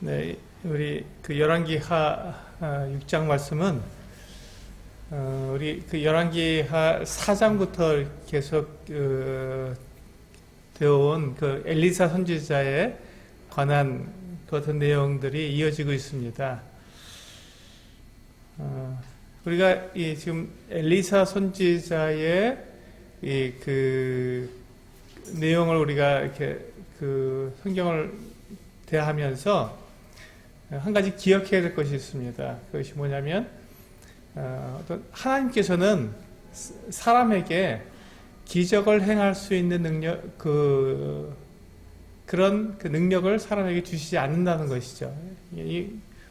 네, 우리 그 열왕기하 6장 말씀은 우리 그 열왕기하 4장부터 계속 되어온 그 엘리사 선지자에 관한 그 어떤 내용들이 이어지고 있습니다. 우리가 이 지금 엘리사 선지자의 이 그 내용을 우리가 이렇게 그 성경을 대하면서 한 가지 기억해야 될 것이 있습니다. 그것이 뭐냐면 어떤 하나님께서는 사람에게 기적을 행할 수 있는 능력, 그런 그 능력을 사람에게 주시지 않는다는 것이죠. 이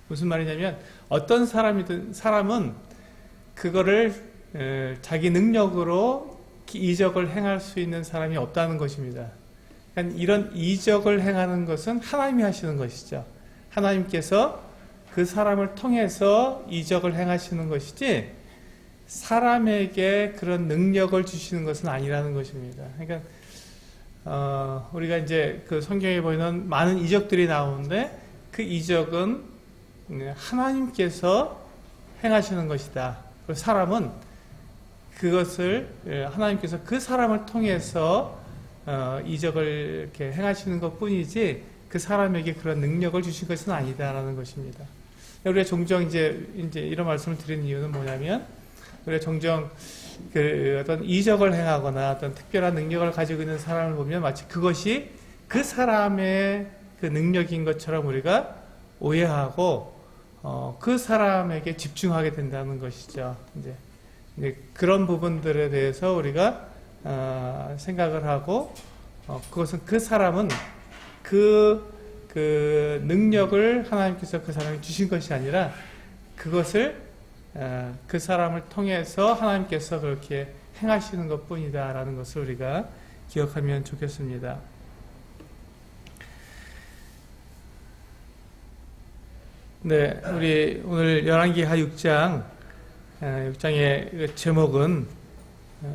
무슨 말이냐면 어떤 사람은 그거를 자기 능력으로 이적을 행할 수 있는 사람이 없다는 것입니다. 그러니까 이런 이적을 행하는 것은 하나님이 하시는 것이죠. 하나님께서 그 사람을 통해서 이적을 행하시는 것이지 사람에게 그런 능력을 주시는 것은 아니라는 것입니다. 그러니까 우리가 이제 그 성경에 보이는 많은 이적들이 나오는데 그 이적은 하나님께서 행하시는 것이다. 그리고 사람은 그것을 하나님께서 그 사람을 통해서 이적을 이렇게 행하시는 것 뿐이지 그 사람에게 그런 능력을 주신 것은 아니다라는 것입니다. 우리가 종종 이제 이런 말씀을 드리는 이유는 뭐냐면 우리가 종종 그 어떤 이적을 행하거나 어떤 특별한 능력을 가지고 있는 사람을 보면 마치 그것이 그 사람의 그 능력인 것처럼 우리가 오해하고 그 사람에게 집중하게 된다는 것이죠. 이제 그런 부분들에 대해서 우리가 생각을 하고 그것은 그 사람은 그 능력을 하나님께서 그 사람에게 주신 것이 아니라 그것을 그 사람을 통해서 하나님께서 그렇게 행하시는 것 뿐이다라는 것을 우리가 기억하면 좋겠습니다. 네, 우리 오늘 열왕기하 6장의 제목은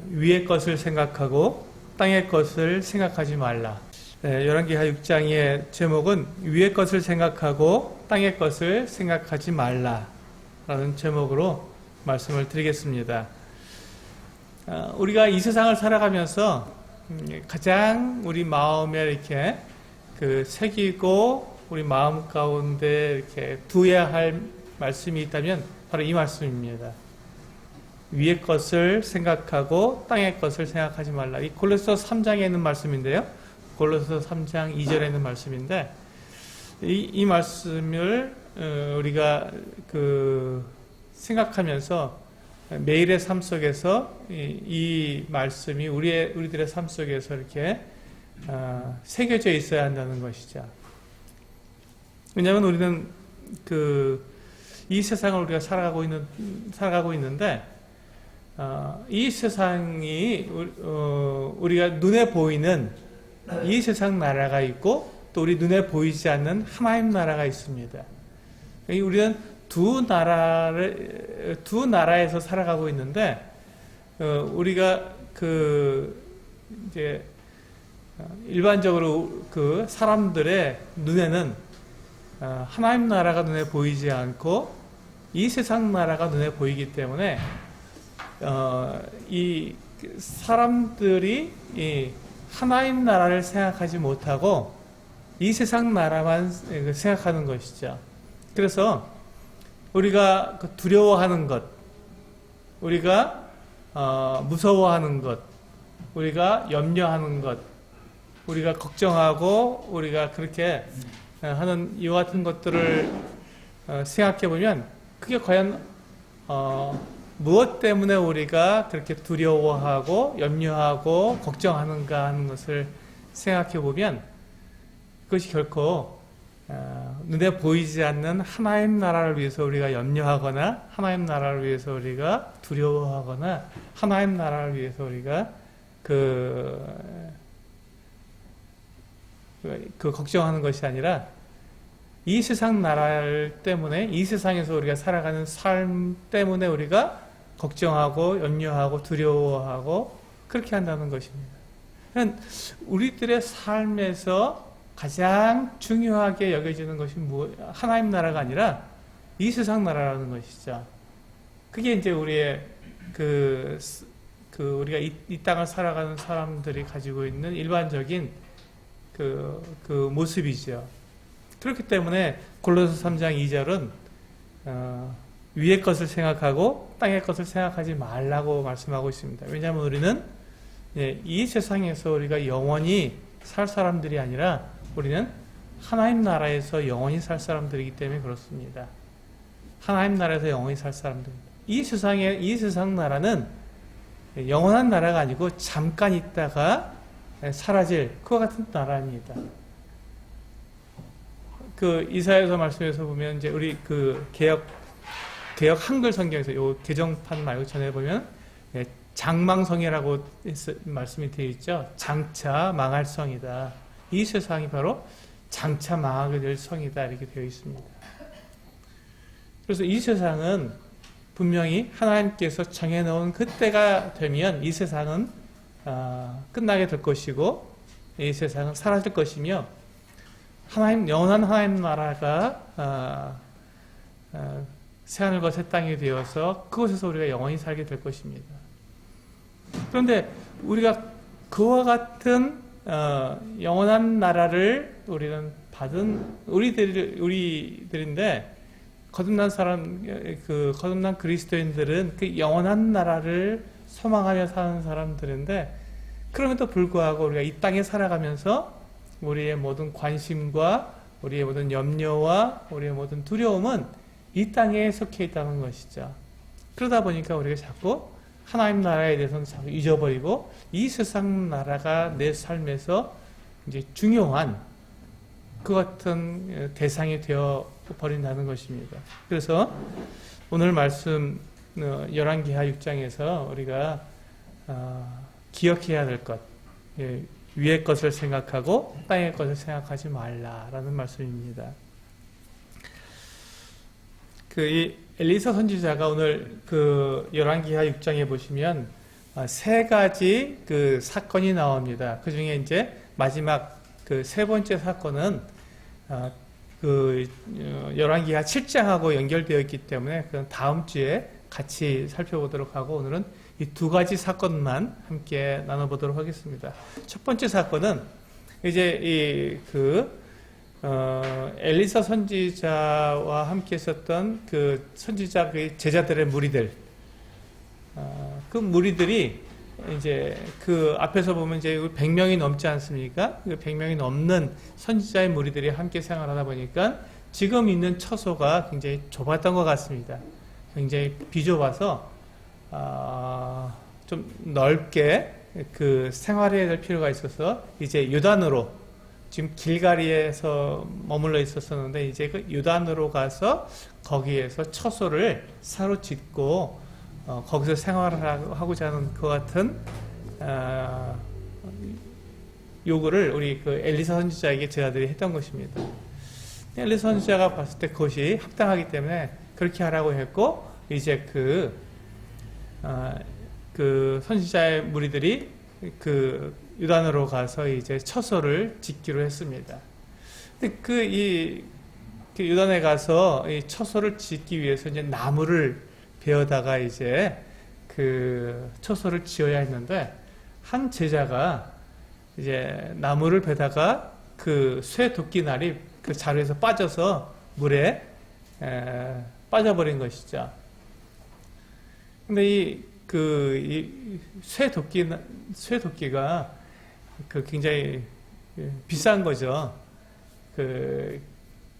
위의 것을 생각하고 땅의 것을 생각하지 말라. 네, 열왕기하 6장의 제목은 위의 것을 생각하고 땅의 것을 생각하지 말라 라는 제목으로 말씀을 드리겠습니다. 우리가 이 세상을 살아가면서 가장 우리 마음에 이렇게 새기고 우리 마음 가운데 이렇게 두어야 할 말씀이 있다면 바로 이 말씀입니다. 위의 것을 생각하고 땅의 것을 생각하지 말라. 이 골로새서 3장에 있는 말씀인데요. 골로새서 3장 2절에 있는 말씀인데 이 말씀을 우리가 생각하면서 매일의 삶 속에서 이 말씀이 우리들의 삶 속에서 이렇게 새겨져 있어야 한다는 것이죠. 왜냐하면 우리는 이 세상을 우리가 살아가고 있는데 이 세상이 우리가 눈에 보이는 이 세상 나라가 있고 또 우리 눈에 보이지 않는 하나님 나라가 있습니다. 우리는 두 나라에서 살아가고 있는데 우리가 이제 일반적으로 사람들의 눈에는 하나님 나라가 눈에 보이지 않고 이 세상 나라가 눈에 보이기 때문에 이 사람들이 이 하나님 나라를 생각하지 못하고 이 세상 나라만 생각하는 것이죠. 그래서 우리가 두려워하는 것, 우리가 무서워하는 것, 우리가 염려하는 것, 우리가 걱정하고 우리가 그렇게 하는 이와 같은 것들을 생각해 보면 그게 과연 무엇 때문에 우리가 그렇게 두려워하고 염려하고 걱정하는가 하는 것을 생각해 보면 그것이 결코 눈에 보이지 않는 하나님 나라를 위해서 우리가 염려하거나 하나님 나라를 위해서 우리가 두려워하거나 하나님 나라를 위해서 우리가 걱정하는 것이 아니라 이 세상 나라 때문에 이 세상에서 우리가 살아가는 삶 때문에 우리가 걱정하고 염려하고 두려워하고 그렇게 한다는 것입니다. 우리들의 삶에서 가장 중요하게 여겨지는 것이 하나님 나라가 아니라 이 세상 나라라는 것이죠. 그게 이제 우리의 우리가 이 땅을 살아가는 사람들이 가지고 있는 일반적인 그 모습이죠. 그렇기 때문에 골로새 3장 2절은 위의 것을 생각하고 땅의 것을 생각하지 말라고 말씀하고 있습니다. 왜냐하면 우리는 이 세상에서 우리가 영원히 살 사람들이 아니라 우리는 하나님 나라에서 영원히 살 사람들이기 때문에 그렇습니다. 하나님 나라에서 영원히 살 사람들입니다. 이 세상 나라는 영원한 나라가 아니고 잠깐 있다가 사라질 그와 같은 나라입니다. 그 이사야서 말씀에서 보면 이제 우리 그 개역 한글 성경에서 요 개정판 말고 전에 보면 장망성이라고 말씀이 되어 있죠. 장차 망할 성이다. 이 세상이 바로 장차 망하게 될 성이다 이렇게 되어 있습니다. 그래서 이 세상은 분명히 하나님께서 정해놓은 그때가 되면 이 세상은 끝나게 될 것이고 이 세상은 사라질 것이며 영원한 하나님 나라가 새하늘과 새 땅이 되어서 그곳에서 우리가 영원히 살게 될 것입니다. 그런데 우리가 그와 같은 영원한 나라를 우리는 받은 우리들인데 거듭난 그리스도인들은 그 영원한 나라를 소망하며 사는 사람들인데 그럼에도 불구하고 우리가 이 땅에 살아가면서 우리의 모든 관심과 우리의 모든 염려와 우리의 모든 두려움은 이 땅에 속해 있다는 것이죠. 그러다 보니까 우리가 자꾸 하나님 나라에 대해서는 자꾸 잊어버리고 이 세상 나라가 내 삶에서 이제 중요한 그 같은 대상이 되어 버린다는 것입니다. 그래서 오늘 말씀 열왕기하 6장에서 우리가 기억해야 될 것, 위의 것을 생각하고 땅의 것을 생각하지 말라라는 말씀입니다. 이 엘리사 선지자가 오늘 열왕기하 6장에 보시면 세 가지 사건이 나옵니다. 그 중에 이제 마지막 세 번째 사건은 열왕기하 7장하고 연결되어 있기 때문에 그 다음 주에 같이 살펴보도록 하고 오늘은 이 두 가지 사건만 함께 나눠보도록 하겠습니다. 첫 번째 사건은 이제 엘리사 선지자와 함께 있었던 그 선지자 제자들의 무리들, 그 무리들이 이제 그 앞에서 보면 이제 100명이 넘지 않습니까? 그 100명이 넘는 선지자의 무리들이 함께 생활하다 보니까 지금 있는 처소가 굉장히 좁았던 것 같습니다. 굉장히 비좁아서 좀 넓게 생활해야 될 필요가 있어서 이제 요단으로 지금 길가리에서 머물러 있었었는데 이제 그 요단으로 가서 거기에서 처소를 새로 짓고 거기서 생활을 하고자 하는 그 같은 요구를 우리 엘리사 선지자에게 제자들이 했던 것입니다. 엘리사 선지자가 봤을 때 그것이 합당하기 때문에 그렇게 하라고 했고 이제 그 선지자의 무리들이 요단으로 가서 이제 처소를 짓기로 했습니다. 근데 요단에 가서 이 처소를 짓기 위해서 이제 나무를 베어다가 이제 처소를 지어야 했는데 한 제자가 이제 나무를 베다가 쇠 도끼날이 자루에서 빠져서 물에 빠져버린 것이죠. 근데 이 쇠 도끼가 굉장히 비싼 거죠.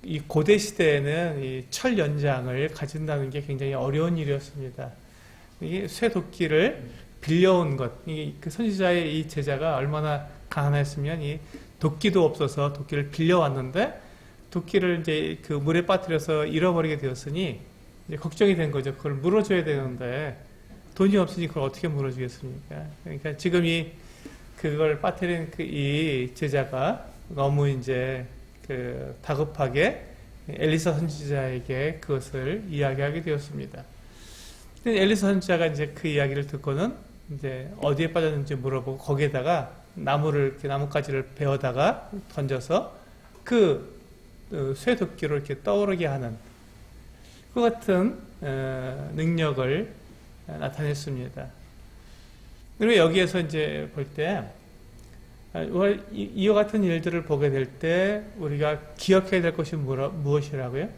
이 고대 시대에는 이 철 연장을 가진다는 게 굉장히 어려운 일이었습니다. 이 쇠 도끼를 빌려온 것, 그 선지자의 이 제자가 얼마나 가난했으면 이 도끼도 없어서 도끼를 빌려왔는데 도끼를 이제 물에 빠뜨려서 잃어버리게 되었으니 이제 걱정이 된 거죠. 그걸 물어줘야 되는데 돈이 없으니 그걸 어떻게 물어주겠습니까? 그러니까 지금 그걸 빠뜨린 이 제자가 너무 이제 다급하게 엘리사 선지자에게 그것을 이야기하게 되었습니다. 엘리사 선지자가 이제 그 이야기를 듣고는 이제 어디에 빠졌는지 물어보고 거기에다가 나무가지를 베어다가 던져서 그 쇠도끼로 이렇게 떠오르게 하는 그 같은 능력을 나타냈습니다. 그리고 여기에서 이제 볼 때 이와 같은 일들을 보게 될 때 우리가 기억해야 될 것이 무엇이라고요?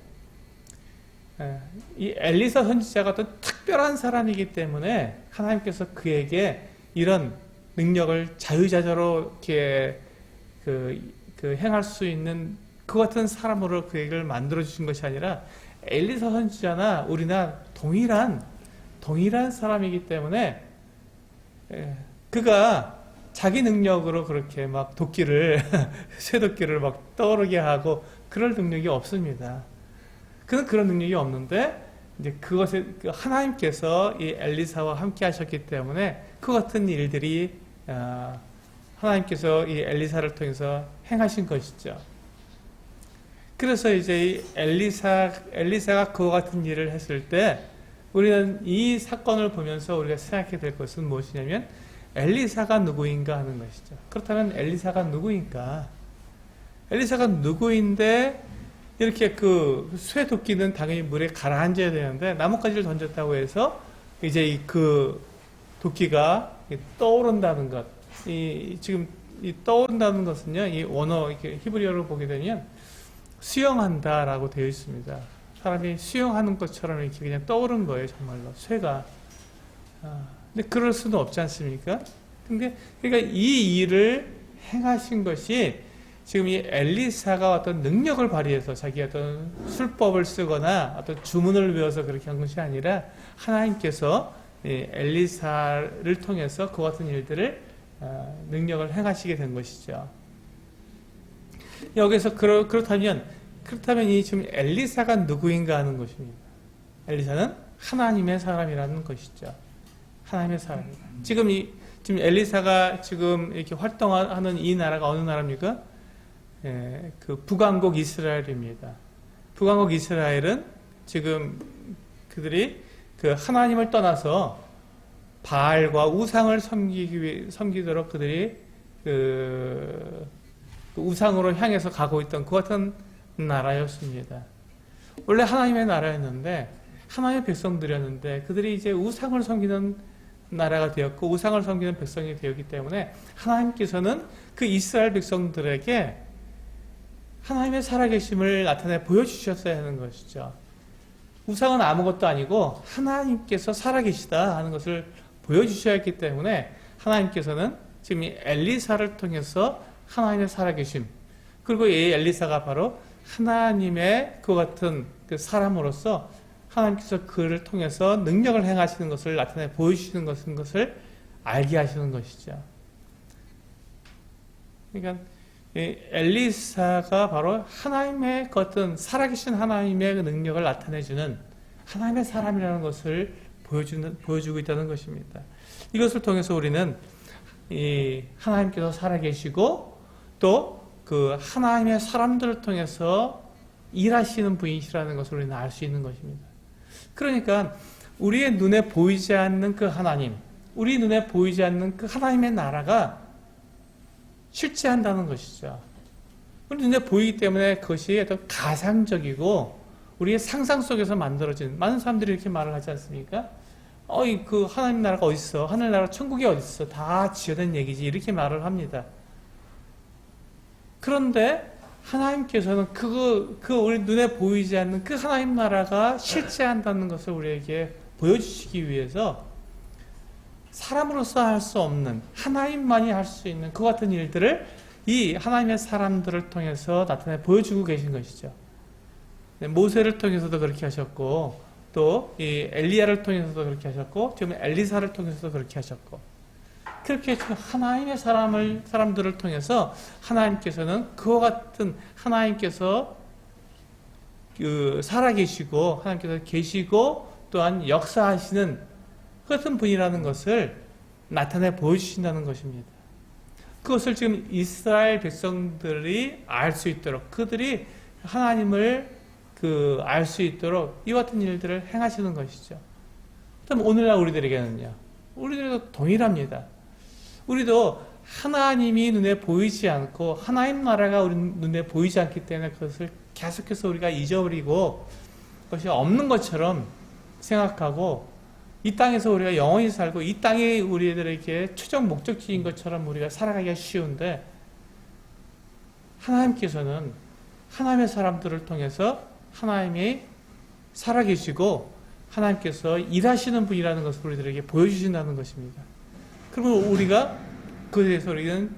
이 엘리사 선지자가 어떤 특별한 사람이기 때문에 하나님께서 그에게 이런 능력을 자유자재로 이렇게 행할 수 있는 그 같은 사람으로 그에게 만들어 주신 것이 아니라 엘리사 선지자나 우리나 동일한 사람이기 때문에 그가 자기 능력으로 그렇게 막 도끼를 쇠도끼를 막 떠오르게 하고 그럴 능력이 없습니다. 그는 그런 능력이 없는데 이제 그것에 하나님께서 이 엘리사와 함께 하셨기 때문에 그 같은 일들이 하나님께서 이 엘리사를 통해서 행하신 것이죠. 그래서 이제 이 엘리사가 그와 같은 일을 했을 때 우리는 이 사건을 보면서 우리가 생각해야 될 것은 무엇이냐면 엘리사가 누구인가 하는 것이죠. 그렇다면 엘리사가 누구인가? 엘리사가 누구인데 이렇게 그 쇠도끼는 당연히 물에 가라앉아야 되는데 나뭇가지를 던졌다고 해서 이제 그 도끼가 떠오른다는 것. 지금 이 떠오른다는 것은요, 이 원어 이렇게 히브리어로 보게 되면 수영한다라고 되어 있습니다. 사람이 수영하는 것처럼 이렇게 그냥 떠오른 거예요, 정말로 쇠가. 근데 그럴 수는 없지 않습니까? 근데 그러니까 이 일을 행하신 것이 지금 이 엘리사가 어떤 능력을 발휘해서 자기 어떤 술법을 쓰거나 어떤 주문을 외워서 그렇게 한 것이 아니라 하나님께서 엘리사를 통해서 그 같은 일들을 능력을 행하시게 된 것이죠. 여기서 그렇다면 이 지금 엘리사가 누구인가 하는 것입니다. 엘리사는 하나님의 사람이라는 것이죠. 하나님의 사람입니다. 지금 엘리사가 지금 이렇게 활동하는 이 나라가 어느 나라입니까? 그 북왕국 이스라엘입니다. 북왕국 이스라엘은 지금 그들이 그 하나님을 떠나서 바알과 우상을 섬기도록 그들이 그 우상으로 향해서 가고 있던 그 같은 나라였습니다. 원래 하나님의 나라였는데 하나님의 백성들이었는데 그들이 이제 우상을 섬기는 나라가 되었고 우상을 섬기는 백성이 되었기 때문에 하나님께서는 그 이스라엘 백성들에게 하나님의 살아계심을 나타내 보여주셨어야 하는 것이죠. 우상은 아무것도 아니고 하나님께서 살아계시다 하는 것을 보여주셔야 했기 때문에 하나님께서는 지금 이 엘리사를 통해서 하나님의 살아계심, 그리고 이 엘리사가 바로 하나님의 그 같은 그 사람으로서 하나님께서 그를 통해서 능력을 행하시는 것을 나타내 보여주시는 것을 알게 하시는 것이죠. 그러니까 엘리사가 바로 하나님의 그 어떤 살아계신 하나님의 능력을 나타내주는 하나님의 사람이라는 것을 보여주고 있다는 것입니다. 이것을 통해서 우리는 이 하나님께서 살아계시고 또 그 하나님의 사람들을 통해서 일하시는 분이시라는 것을 우리는 알 수 있는 것입니다. 그러니까 우리의 눈에 보이지 않는 그 하나님, 우리 눈에 보이지 않는 그 하나님의 나라가 실제한다는 것이죠. 우리 눈에 보이기 때문에 그것이 어떤 가상적이고 우리의 상상 속에서 만들어진, 많은 사람들이 이렇게 말을 하지 않습니까? 그 하나님 나라가 어디 있어? 하늘나라 천국이 어디 있어? 다 지어낸 얘기지. 이렇게 말을 합니다. 그런데 하나님께서는 우리 눈에 보이지 않는 그 하나님 나라가 실제한다는 것을 우리에게 보여주시기 위해서 사람으로서 할 수 없는, 하나님만이 할 수 있는 그 같은 일들을 이 하나님의 사람들을 통해서 나타내 보여주고 계신 것이죠. 모세를 통해서도 그렇게 하셨고, 또 이 엘리야를 통해서도 그렇게 하셨고, 지금 엘리사를 통해서도 그렇게 하셨고, 그렇게 하나님의 사람들을 통해서 하나님께서는 그와 같은 하나님께서 살아계시고 하나님께서 계시고 또한 역사하시는 그 같은 분이라는 것을 나타내 보여주신다는 것입니다. 그것을 지금 이스라엘 백성들이 알 수 있도록, 그들이 하나님을 알 수 있도록 이와 같은 일들을 행하시는 것이죠. 그럼 오늘날 우리들에게는요, 우리들도 동일합니다. 우리도 하나님이 눈에 보이지 않고 하나님 나라가 우리 눈에 보이지 않기 때문에 그것을 계속해서 우리가 잊어버리고 그것이 없는 것처럼 생각하고 이 땅에서 우리가 영원히 살고 이 땅이 우리들에게 최종 목적지인 것처럼 우리가 살아가기가 쉬운데 하나님께서는 하나님의 사람들을 통해서 하나님이 살아계시고 하나님께서 일하시는 분이라는 것을 우리들에게 보여주신다는 것입니다. 그러면 우리가 그에 대해서 우리는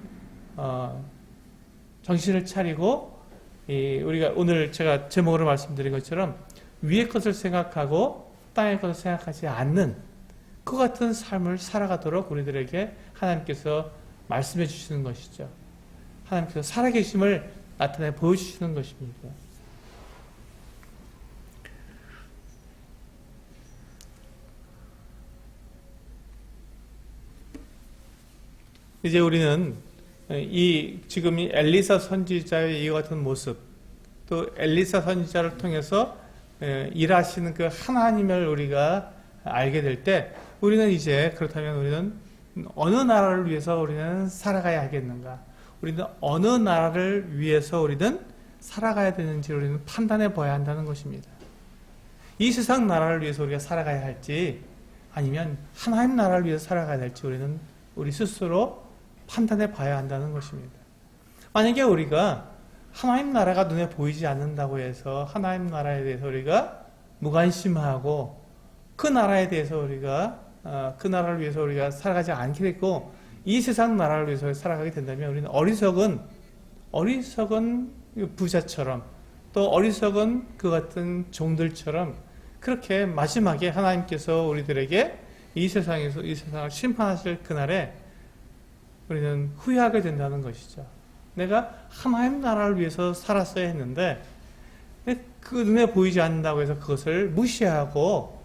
정신을 차리고 우리가 오늘 제가 제목으로 말씀드린 것처럼 위의 것을 생각하고 땅의 것을 생각하지 않는 그 같은 삶을 살아가도록 우리들에게 하나님께서 말씀해 주시는 것이죠. 하나님께서 살아계심을 나타내 보여주시는 것입니다. 이제 우리는 지금 이 엘리사 선지자의 이와 같은 모습, 또 엘리사 선지자를 통해서 일하시는 그 하나님을 우리가 알게 될 때, 우리는 이제 그렇다면 우리는 어느 나라를 위해서 우리는 살아가야 하겠는가? 우리는 어느 나라를 위해서 우리는 살아가야 되는지 우리는 판단해 봐야 한다는 것입니다. 이 세상 나라를 위해서 우리가 살아가야 할지, 아니면 하나님 나라를 위해서 살아가야 될지 우리는 우리 스스로 판단해 봐야 한다는 것입니다. 만약에 우리가 하나님 나라가 눈에 보이지 않는다고 해서 하나님 나라에 대해서 우리가 무관심하고 그 나라에 대해서 우리가 그 나라를 위해서 우리가 살아가지 않게 됐고 이 세상 나라를 위해서 살아가게 된다면 우리는 어리석은 부자처럼 또 어리석은 그 같은 종들처럼 그렇게 마지막에 하나님께서 우리들에게 이 세상을 심판하실 그날에 우리는 후회하게 된다는 것이죠. 내가 하나님 나라를 위해서 살았어야 했는데 그 눈에 보이지 않는다고 해서 그것을 무시하고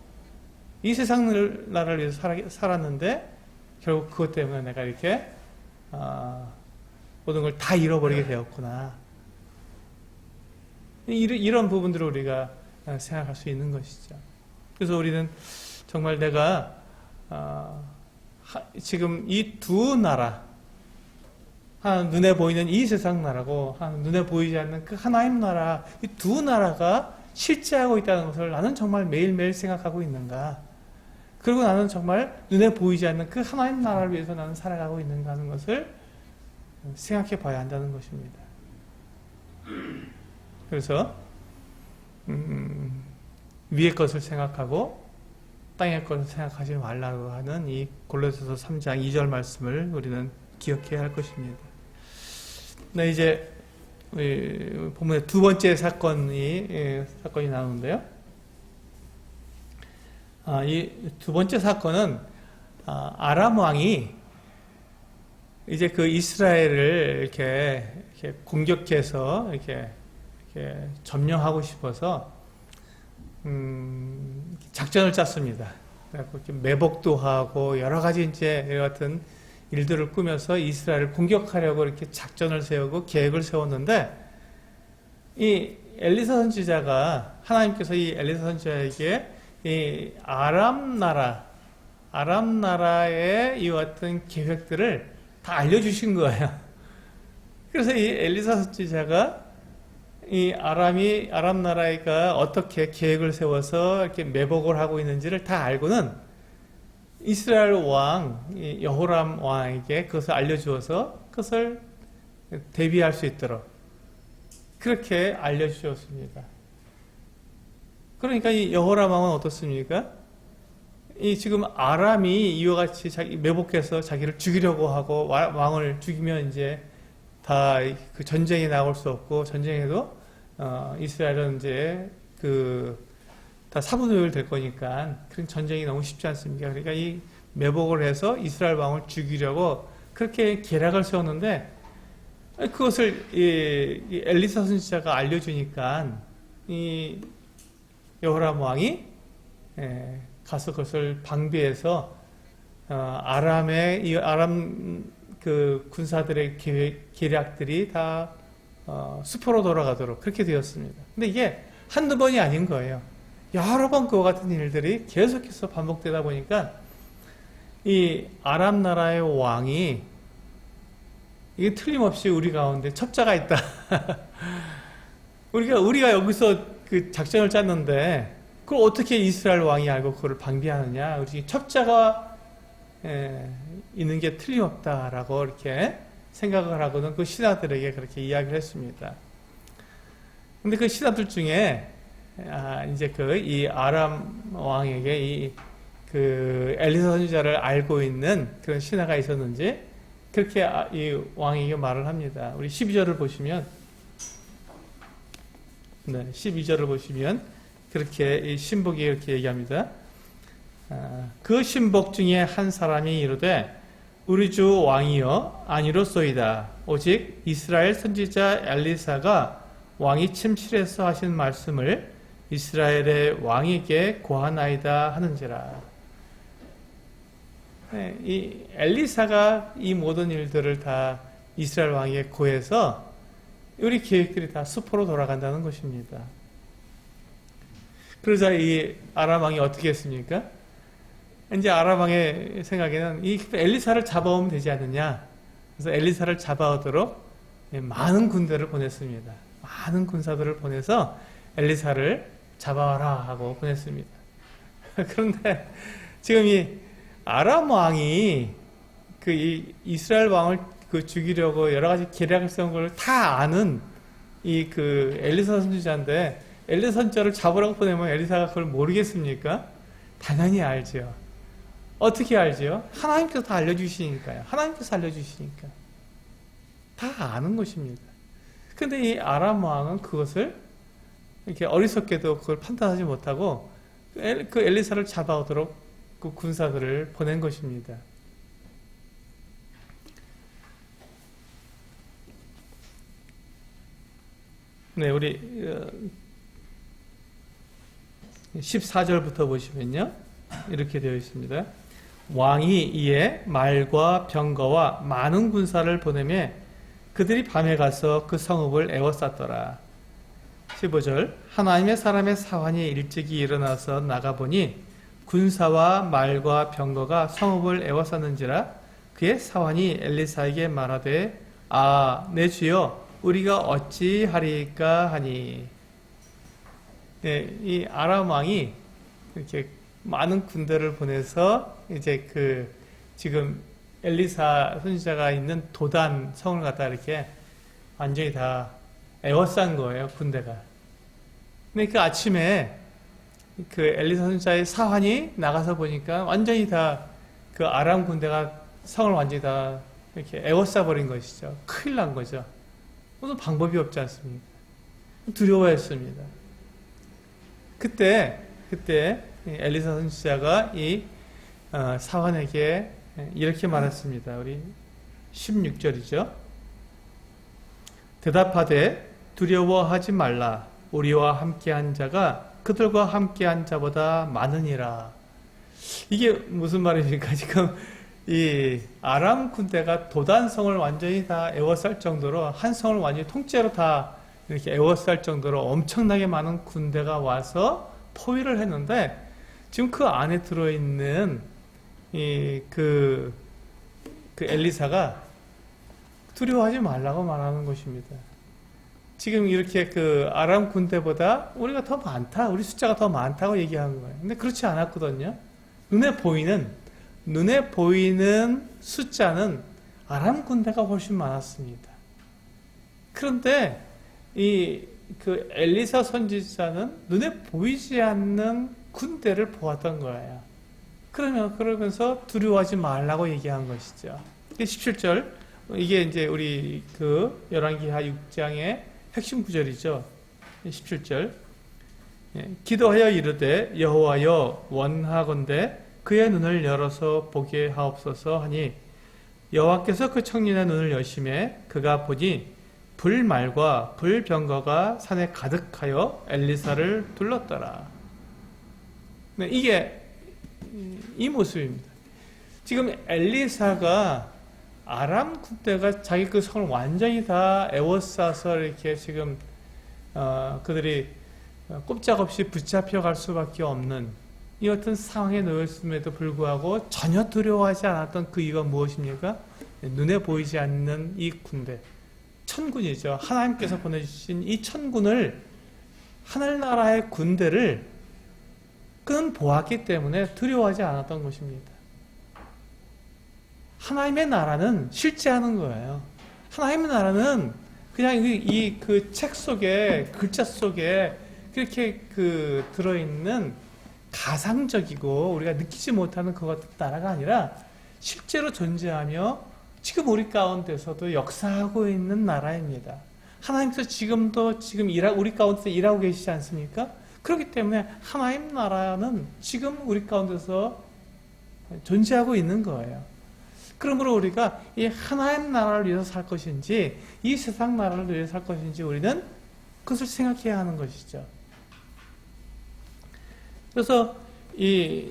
이 세상 나라를 위해서 살았는데 결국 그것 때문에 내가 이렇게 모든 걸 다 잃어버리게 되었구나. 이런 부분들을 우리가 생각할 수 있는 것이죠. 그래서 우리는 정말 내가 지금 이 두 나라, 눈에 보이는 이 세상 나라고 눈에 보이지 않는 그 하나님 나라, 이 두 나라가 실제하고 있다는 것을 나는 정말 매일매일 생각하고 있는가? 그리고 나는 정말 눈에 보이지 않는 그 하나님 나라를 위해서 나는 살아가고 있는가 하는 것을 생각해 봐야 한다는 것입니다. 그래서 위의 것을 생각하고 땅의 것을 생각하지 말라고 하는 이 골로새서 3장 2절 말씀을 우리는 기억해야 할 것입니다. 네, 이제 본문의 두 번째 사건이 나오는데요. 이 두 번째 사건은 아람 왕이 이제 그 이스라엘을 이렇게 공격해서 이렇게 점령하고 싶어서 작전을 짰습니다. 그래서 매복도 하고 여러 가지 이제 이 같은 일들을 꾸며서 이스라엘을 공격하려고 이렇게 작전을 세우고 계획을 세웠는데 이 엘리사 선지자가 하나님께서 이 엘리사 선지자에게 이 아람 나라의 이와 같은 계획들을 다 알려주신 거예요. 그래서 이 엘리사 선지자가 이 아람 나라가 어떻게 계획을 세워서 이렇게 매복을 하고 있는지를 다 알고는 이스라엘 왕 여호람 왕에게 그것을 알려주어서 그것을 대비할 수 있도록 그렇게 알려주었습니다. 그러니까 이 여호람 왕은 어떻습니까? 이 지금 아람이 이와 같이 매복해서 자기를 죽이려고 하고 왕을 죽이면 이제 다 그 전쟁이 나올 수 없고 전쟁에도 이스라엘은 이제 다 사분우열 될 거니까 그런 전쟁이 너무 쉽지 않습니까? 그러니까 이 매복을 해서 이스라엘 왕을 죽이려고 그렇게 계략을 세웠는데 그것을 이 엘리사 선지자가 알려주니까 이 여호람 왕이 가서 그것을 방비해서 아람 그 군사들의 계략들이 다 수포로 돌아가도록 그렇게 되었습니다. 근데 이게 한두 번이 아닌 거예요. 여러 번 그와 같은 일들이 계속해서 반복되다 보니까 이 아람 나라의 왕이 이게 틀림없이 우리 가운데 첩자가 있다. 우리가 여기서 그 작전을 짰는데 그걸 어떻게 이스라엘 왕이 알고 그걸 방비하느냐? 우리 첩자가 있는 게 틀림없다라고 이렇게 생각을 하고는 그 신하들에게 그렇게 이야기를 했습니다. 근데 그 신하들 중에 이제 이 아람 왕에게 그 엘리사 선지자를 알고 있는 그런 신하가 있었는지 그렇게 이 왕에게 말을 합니다. 우리 12절을 보시면, 네, 12절을 보시면 그렇게 이 신복이 이렇게 얘기합니다. 그 신복 중에 한 사람이 이르되 우리 주 왕이여 아니로소이다. 오직 이스라엘 선지자 엘리사가 왕이 침실에서 하신 말씀을 이스라엘의 왕에게 고하나이다 하는지라. 네, 이 엘리사가 이 모든 일들을 다 이스라엘 왕에게 고해서 우리 계획들이 다 수포로 돌아간다는 것입니다. 그러자 이 아람 왕이 어떻게 했습니까? 이제 아람 왕의 생각에는 이 엘리사를 잡아오면 되지 않느냐. 그래서 엘리사를 잡아오도록 많은 군대를 보냈습니다. 많은 군사들을 보내서 엘리사를 잡아와라 하고 보냈습니다. 그런데 지금 이 아람 왕이 이 이스라엘 왕을 죽이려고 여러 가지 계략을 세운 걸 다 아는 엘리사 선지자인데 엘리사 선지자를 잡으라고 보내면 엘리사가 그걸 모르겠습니까? 당연히 알죠. 어떻게 알죠? 하나님께서 다 알려주시니까요. 하나님께서 알려주시니까. 다 아는 것입니다. 근데 이 아람 왕은 그것을 이렇게 어리석게도 그걸 판단하지 못하고 그 엘리사를 잡아오도록 그 군사들을 보낸 것입니다. 네, 우리 14절부터 보시면요. 이렇게 되어 있습니다. 왕이 이에 말과 병거와 많은 군사를 보내매 그들이 밤에 가서 그 성읍을 에워쌌더라. 15절 하나님의 사람의 사환이 일찍이 일어나서 나가보니 군사와 말과 병거가 성읍을 에워쌌는지라. 그의 사환이 엘리사에게 말하되 내 주여 우리가 어찌하리까 하니. 네, 이 아람 왕이 이렇게 많은 군대를 보내서 이제 지금 엘리사 선지자가 있는 도단 성을 갖다 이렇게 완전히 다 에워싼 거예요, 군대가. 근데 그 아침에 그 엘리사 선지자의 사환이 나가서 보니까 완전히 다 그 아람 군대가 성을 완전히 다 이렇게 에워싸 버린 것이죠. 큰일 난 거죠. 무슨 방법이 없지 않습니까? 두려워했습니다. 그때 엘리사 선지자가 이 사환에게 이렇게 말했습니다. 우리 16절이죠. 대답하되 두려워하지 말라. 우리와 함께한 자가 그들과 함께한 자보다 많으니라. 이게 무슨 말입니까? 지금 이 아람 군대가 도단성을 완전히 다 에워쌀 정도로 한 성을 완전히 통째로 다 이렇게 에워쌀 정도로 엄청나게 많은 군대가 와서 포위를 했는데 지금 그 안에 들어있는 그 엘리사가 두려워하지 말라고 말하는 것입니다. 지금 이렇게 그 아람 군대보다 우리가 더 많다, 우리 숫자가 더 많다고 얘기하는 거예요. 근데 그렇지 않았거든요. 눈에 보이는 숫자는 아람 군대가 훨씬 많았습니다. 그런데 그 엘리사 선지자는 눈에 보이지 않는 군대를 보았던 거예요. 그러면서 두려워하지 말라고 얘기한 것이죠. 17절, 이게 이제 우리 열왕기하 6장의 핵심 구절이죠. 17절. 기도하여 이르되 여호와여 원하건대 그의 눈을 열어서 보게 하옵소서 하니 여호와께서 그 청년의 눈을 여심해 그가 보니 불말과 불병거가 산에 가득하여 엘리사를 둘렀더라. 네, 이게 이 모습입니다. 지금 엘리사가 아람 군대가 자기 그 성을 완전히 다 에워싸서 이렇게 지금 그들이 꼼짝없이 붙잡혀 갈 수밖에 없는 이 같은 상황에 놓였음에도 불구하고 전혀 두려워하지 않았던 그 이유가 무엇입니까? 눈에 보이지 않는 이 군대, 천군이죠. 하나님께서 보내주신 이 천군을, 하늘나라의 군대를 그는 보았기 때문에 두려워하지 않았던 것입니다. 하나님의 나라는 실제하는 거예요. 하나님의 나라는 그냥 그 책 속에, 글자 속에 그렇게 들어있는 가상적이고 우리가 느끼지 못하는 그 같은 나라가 아니라 실제로 존재하며 지금 우리 가운데서도 역사하고 있는 나라입니다. 하나님께서 지금도 우리 가운데서 일하고 계시지 않습니까? 그렇기 때문에 하나님 나라는 지금 우리 가운데서 존재하고 있는 거예요. 그러므로 우리가 이 하나님 나라를 위해서 살 것인지 이 세상 나라를 위해서 살 것인지 우리는 그것을 생각해야 하는 것이죠. 그래서 이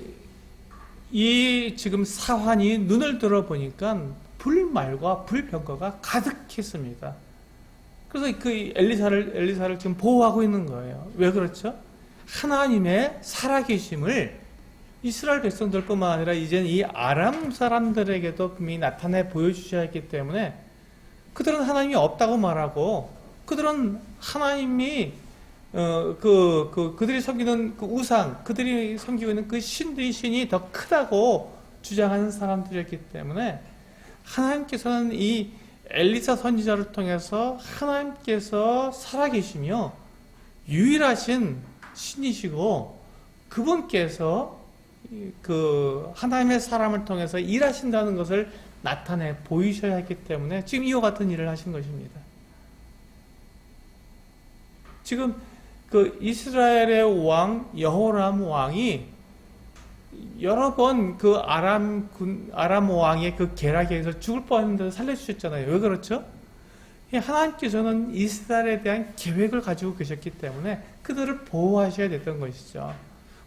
지금 사환이 눈을 들어보니까 불말과 불병거가 가득했습니다. 그래서 그 엘리사를 지금 보호하고 있는 거예요. 왜 그렇죠? 하나님의 살아계심을 이스라엘 백성들뿐만 아니라 이제는 이 아람 사람들에게도 분명히 나타내 보여주셔야 했기 때문에 그들은 하나님이 없다고 말하고 그들은 하나님이 그들이 섬기는 그 우상, 그들이 섬기고 있는 그 신이 더 크다고 주장하는 사람들이었기 때문에 하나님께서는 이 엘리사 선지자를 통해서 하나님께서 살아계시며 유일하신 신이시고 그분께서 그 하나님의 사람을 통해서 일하신다는 것을 나타내 보이셔야 했기 때문에 지금 이와 같은 일을 하신 것입니다. 지금 그 이스라엘의 왕 여호람 왕이 여러 번 그 아람 왕의 그 계략에서 죽을 뻔했는데 살려주셨잖아요. 왜 그렇죠? 하나님께서는 이스라엘에 대한 계획을 가지고 계셨기 때문에 그들을 보호하셔야 됐던 것이죠.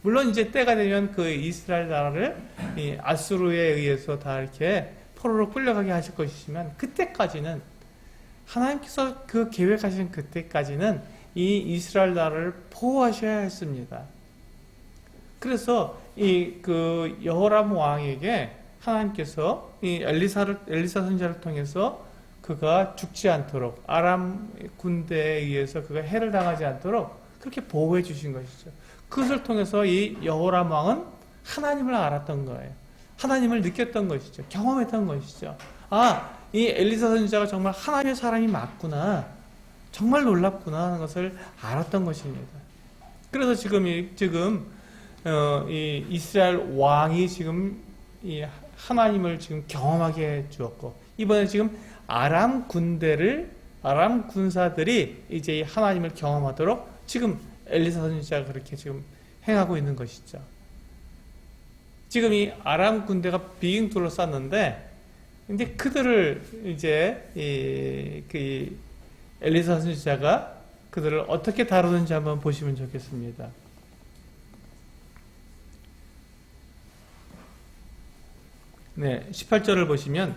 물론 이제 때가 되면 그 이스라엘 나라를 아수르에 의해서 다 이렇게 포로로 끌려가게 하실 것이지만 그때까지는 하나님께서 그 계획하신 그때까지는 이 이스라엘 나라를 보호하셔야 했습니다. 그래서 그 여호람 왕에게 하나님께서 이 엘리사 선지자를 통해서 그가 죽지 않도록 아람 군대에 의해서 그가 해를 당하지 않도록 그렇게 보호해 주신 것이죠. 그것을 통해서 이 여호람 왕은 하나님을 알았던 거예요. 하나님을 느꼈던 것이죠. 경험했던 것이죠. 이 엘리사 선지자가 정말 하나님의 사람이 맞구나. 정말 놀랍구나 하는 것을 알았던 것입니다. 그래서 지금 이 이스라엘 왕이 지금 이 하나님을 지금 경험하게 해 주었고 이번에 지금 아람 군사들이 이제 하나님을 경험하도록 지금 엘리사 선지자가 그렇게 지금 행하고 있는 것이죠. 지금 이 아람 군대가 빙 둘러쌌는데, 근데 그들을 이제 그 엘리사 선지자가 그들을 어떻게 다루는지 한번 보시면 좋겠습니다. 네, 18절을 보시면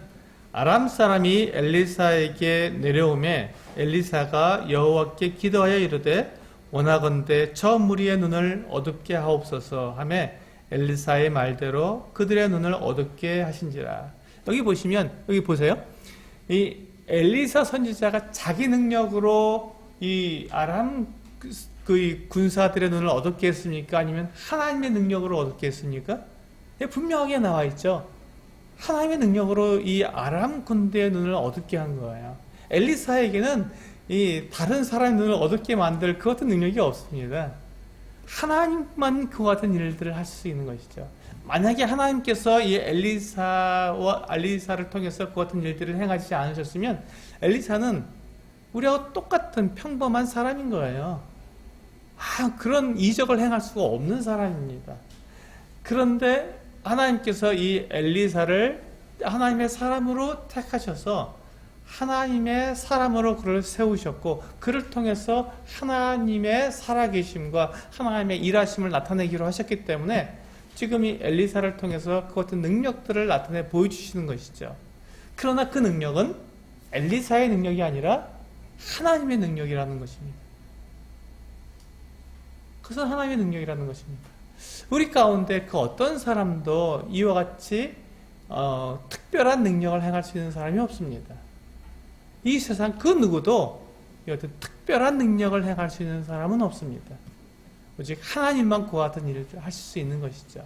아람 사람이 엘리사에게 내려오매 엘리사가 여호와께 기도하여 이르되 원하건대 저 무리의 눈을 어둡게 하옵소서 하매 엘리사의 말대로 그들의 눈을 어둡게 하신지라. 여기 보시면 여기 보세요. 이 엘리사 선지자가 자기 능력으로 이 아람 그 군사들의 눈을 어둡게 했습니까? 아니면 하나님의 능력으로 어둡게 했습니까? 분명하게 나와 있죠. 하나님의 능력으로 이 아람 군대의 눈을 어둡게 한 거예요. 엘리사에게는 이 다른 사람의 눈을 어둡게 만들 그 같은 능력이 없습니다. 하나님만 그 같은 일들을 할 수 있는 것이죠. 만약에 하나님께서 이 엘리사를 통해서 그 같은 일들을 행하지 않으셨으면 엘리사는 우리하고 똑같은 평범한 사람인 거예요. 그런 이적을 행할 수가 없는 사람입니다. 그런데 하나님께서 이 엘리사를 하나님의 사람으로 택하셔서 하나님의 사람으로 그를 세우셨고 그를 통해서 하나님의 살아계심과 하나님의 일하심을 나타내기로 하셨기 때문에 지금 이 엘리사를 통해서 그 같은 능력들을 나타내 보여주시는 것이죠. 그러나 그 능력은 엘리사의 능력이 아니라 하나님의 능력이라는 것입니다. 그것은 하나님의 능력이라는 것입니다. 우리 가운데 그 어떤 사람도 이와 같이 특별한 능력을 행할 수 있는 사람이 없습니다. 이 세상 그 누구도 어떤 특별한 능력을 행할 수 있는 사람은 없습니다. 오직 하나님만 그와 같은 일을 하실 수 있는 것이죠.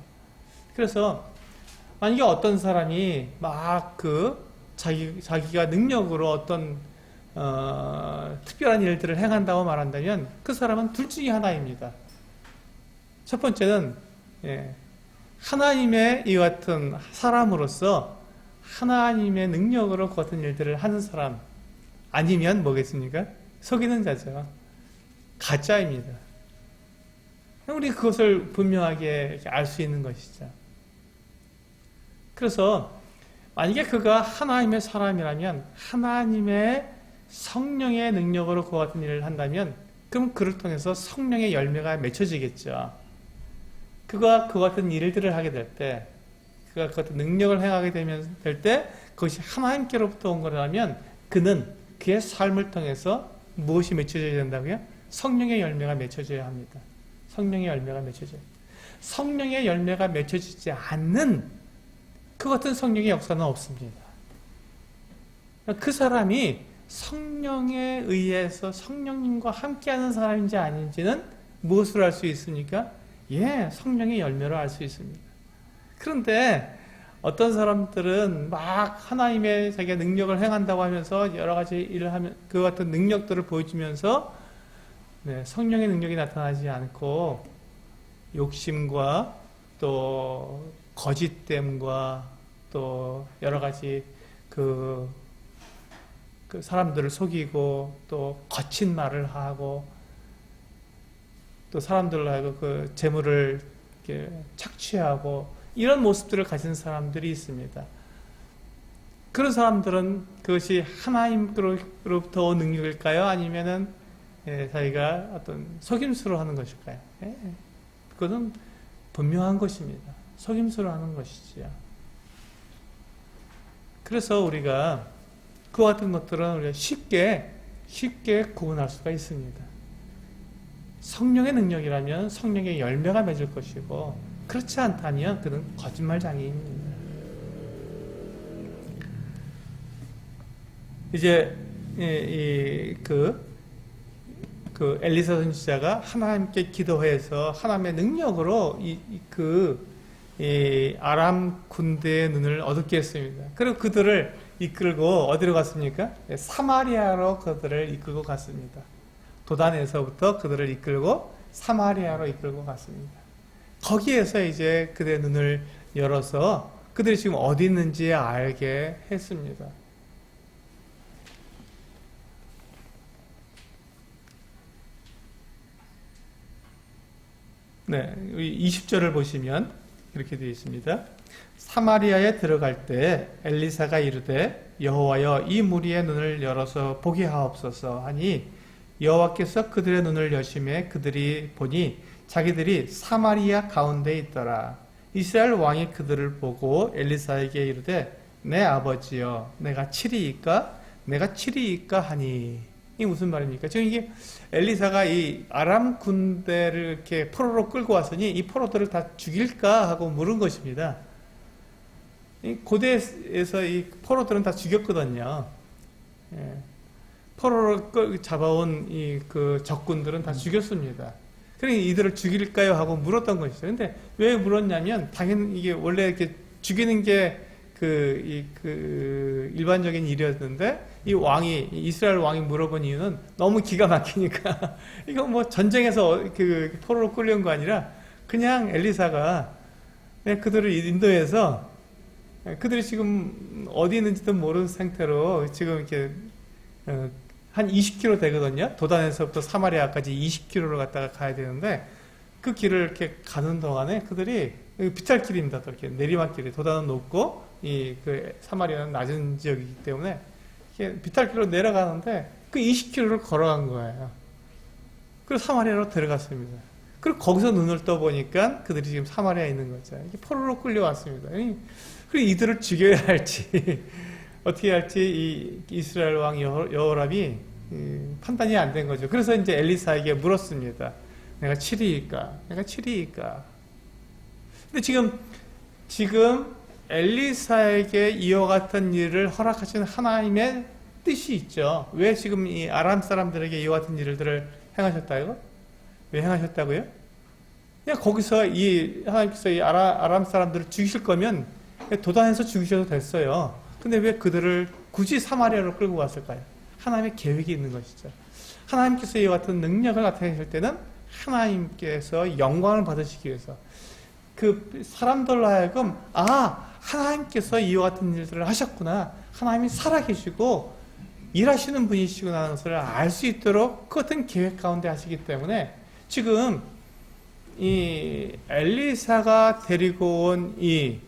그래서 만약에 어떤 사람이 막 자기가 능력으로 어떤 특별한 일들을 행한다고 말한다면 그 사람은 둘 중에 하나입니다. 첫 번째는 하나님의 이 같은 사람으로서 하나님의 능력으로 그 같은 일들을 하는 사람, 아니면 뭐겠습니까? 속이는 자죠. 가짜입니다. 우리 그것을 분명하게 알 수 있는 것이죠. 그래서 만약에 그가 하나님의 사람이라면 하나님의 성령의 능력으로 그와 같은 일을 한다면 그럼 그를 통해서 성령의 열매가 맺혀지겠죠. 그가 그와 같은 일들을 하게 될 때, 그가 그 같은 능력을 행하게 될 때 그것이 하나님께로부터 온 거라면 그는 그의 삶을 통해서 무엇이 맺혀져야 된다고요? 성령의 열매가 맺혀져야 합니다. 성령의 열매가 맺혀져요. 성령의 열매가 맺혀지지 않는 그 같은 성령의 역사는 없습니다. 그 사람이 성령에 의해서 성령님과 함께하는 사람인지 아닌지는 무엇으로 알 수 있습니까? 성령의 열매로 알 수 있습니다. 그런데 어떤 사람들은 막 하나님의 자기가 능력을 행한다고 하면서 여러 가지 일을 하면 그 같은 능력들을 보여주면서 성령의 능력이 나타나지 않고 욕심과 또 거짓됨과 또 여러 가지 그 사람들을 속이고 또 거친 말을 하고 또 사람들로 하여금 그 재물을 이렇게 착취하고 이런 모습들을 가진 사람들이 있습니다. 그런 사람들은 그것이 하나님으로부터 온 능력일까요? 아니면은 자기가 어떤 속임수로 하는 것일까요? 그것은 분명한 것입니다. 속임수로 하는 것이지요. 그래서 우리가 그와 같은 것들은 우리가 쉽게 구분할 수가 있습니다. 성령의 능력이라면 성령의 열매가 맺을 것이고 그렇지 않다면 그는 거짓말장애입니다. 이제 엘리사 선지자가 하나님께 기도해서 하나님의 능력으로 아람 군대의 눈을 어둡게 했습니다. 그리고 그들을 이끌고 어디로 갔습니까? 사마리아로 그들을 이끌고 갔습니다. 도단에서부터 그들을 이끌고 사마리아로 이끌고 갔습니다. 거기에서 이제 그들의 눈을 열어서 그들이 지금 어디 있는지 알게 했습니다. 네, 20절을 보시면 이렇게 되어 있습니다. 사마리아에 들어갈 때 엘리사가 이르되 여호와여 이 무리의 눈을 열어서 보게 하옵소서 하니 여호와께서 그들의 눈을 여심해 그들이 보니 자기들이 사마리아 가운데 있더라. 이스라엘 왕이 그들을 보고 엘리사에게 이르되 내 아버지여 내가 치리이까 하니. 이게 무슨 말입니까? 지금 이게 엘리사가 이 아람 군대를 이렇게 포로로 끌고 왔으니 이 포로들을 다 죽일까 하고 물은 것입니다. 고대에서 이 포로들은 다 죽였거든요. 포로로 잡아온 그 적군들은 다 죽였습니다. 그러니 이들을 죽일까요? 하고 물었던 것이죠. 근데 왜 물었냐면, 당연히 이게 원래 이렇게 죽이는 게 일반적인 일이었는데, 이스라엘 왕이 물어본 이유는 너무 기가 막히니까, 이거 뭐 전쟁에서 포로로 끌려온 거 아니라, 그냥 엘리사가 그들을 인도해서, 그들이 지금 어디 있는지도 모르는 상태로 지금 이렇게, 한 20km 되거든요. 도단에서부터 사마리아까지 20km를 갔다가 가야 되는데 그 길을 이렇게 가는 동안에 그들이 비탈길입니다. 또 이렇게 내리막길이 도단은 높고 사마리아는 낮은 지역이기 때문에 이렇게 비탈길로 내려가는데 그 20km를 걸어간 거예요. 그리고 사마리아로 들어갔습니다. 그리고 거기서 눈을 떠보니까 그들이 지금 사마리아에 있는 거죠. 이렇게 포로로 끌려왔습니다. 그리고 이들을 죽여야 할지 어떻게 할지 이 이스라엘 왕 여호람이 판단이 안 된 거죠. 그래서 이제 엘리사에게 물었습니다. 내가 치리이까? 근데 지금 엘리사에게 이와 같은 일을 허락하신 하나님의 뜻이 있죠. 왜 지금 이 아람 사람들에게 이와 같은 일들을 행하셨다고요? 왜 행하셨다고요? 그냥 거기서 하나님께서 이 아람 사람들을 죽이실 거면 도단에서 죽이셔도 됐어요. 근데 왜 그들을 굳이 사마리아로 끌고 갔을까요? 하나님의 계획이 있는 것이죠. 하나님께서 이와 같은 능력을 나타내실 때는 하나님께서 영광을 받으시기 위해서 그 사람들로 하여금 하나님께서 이와 같은 일들을 하셨구나, 하나님이 살아계시고 일하시는 분이시구나 하는 것을 알 수 있도록 그 같은 계획 가운데 하시기 때문에 지금 이 엘리사가 데리고 온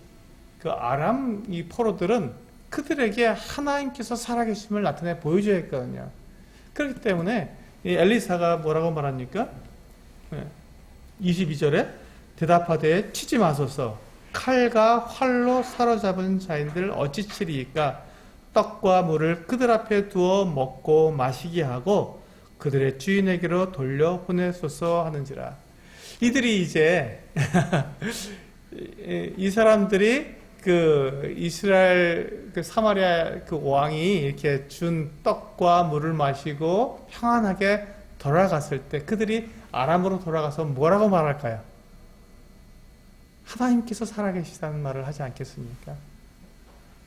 그 아람 포로들은 그들에게 하나님께서 살아계심을 나타내 보여줘야 했거든요. 그렇기 때문에 이 엘리사가 뭐라고 말합니까? 22절에 대답하되 치지 마소서, 칼과 활로 사로잡은 자인들 어찌 치리이까? 떡과 물을 그들 앞에 두어 먹고 마시게 하고 그들의 주인에게로 돌려 보내소서 하는지라. 이들이 이제 이 사람들이 그 이스라엘 그 사마리아 그 왕이 이렇게 준 떡과 물을 마시고 평안하게 돌아갔을 때 그들이 아람으로 돌아가서 뭐라고 말할까요? 하나님께서 살아계시다는 말을 하지 않겠습니까?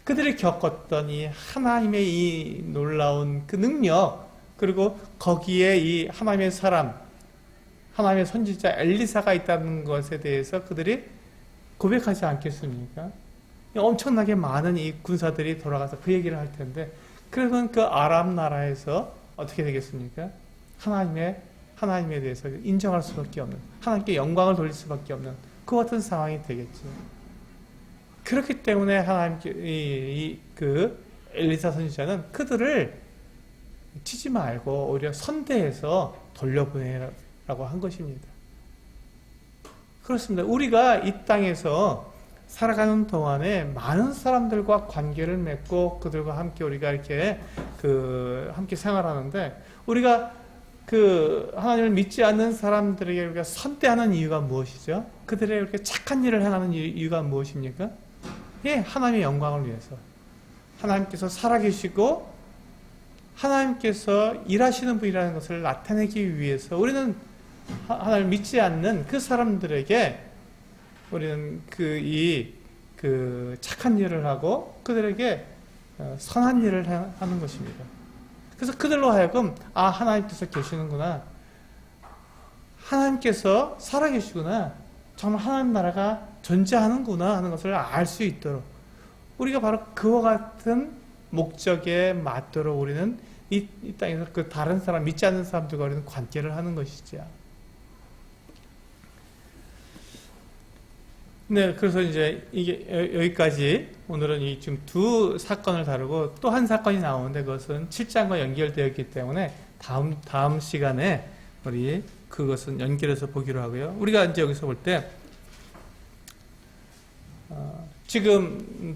그들이 겪었던 이 하나님의 이 놀라운 그 능력, 그리고 거기에 이 하나님의 사람, 하나님의 선지자 엘리사가 있다는 것에 대해서 그들이 고백하지 않겠습니까? 엄청나게 많은 이 군사들이 돌아가서 그 얘기를 할 텐데, 그러면 그 아람 나라에서 어떻게 되겠습니까? 하나님에 대해서 인정할 수밖에 없는, 하나님께 영광을 돌릴 수밖에 없는 그 같은 상황이 되겠죠. 그렇기 때문에 하나님께 그 엘리사 선지자는 그들을 치지 말고 오히려 선대해서 돌려보내라고 한 것입니다. 그렇습니다. 우리가 이 땅에서 살아가는 동안에 많은 사람들과 관계를 맺고 그들과 함께 우리가 이렇게 함께 생활하는데, 우리가 하나님을 믿지 않는 사람들에게 우리가 선대하는 이유가 무엇이죠? 그들의 이렇게 착한 일을 행하는 이유가 무엇입니까? 하나님의 영광을 위해서. 하나님께서 살아계시고 하나님께서 일하시는 분이라는 것을 나타내기 위해서 우리는 하나님을 믿지 않는 그 사람들에게 우리는 착한 일을 하고 그들에게 선한 일을 하는 것입니다. 그래서 그들로 하여금 하나님께서 계시는구나, 하나님께서 살아계시구나, 정말 하나님 나라가 존재하는구나 하는 것을 알 수 있도록 우리가 바로 그와 같은 목적에 맞도록 우리는 이 땅에서 그 다른 사람, 믿지 않는 사람들과 우리는 관계를 하는 것이죠. 네, 그래서 이제 이게 여기까지 오늘은 지금 두 사건을 다루고 또 한 사건이 나오는데 그것은 7장과 연결되었기 때문에 다음 시간에 우리 그것은 연결해서 보기로 하고요. 우리가 이제 여기서 볼 때 지금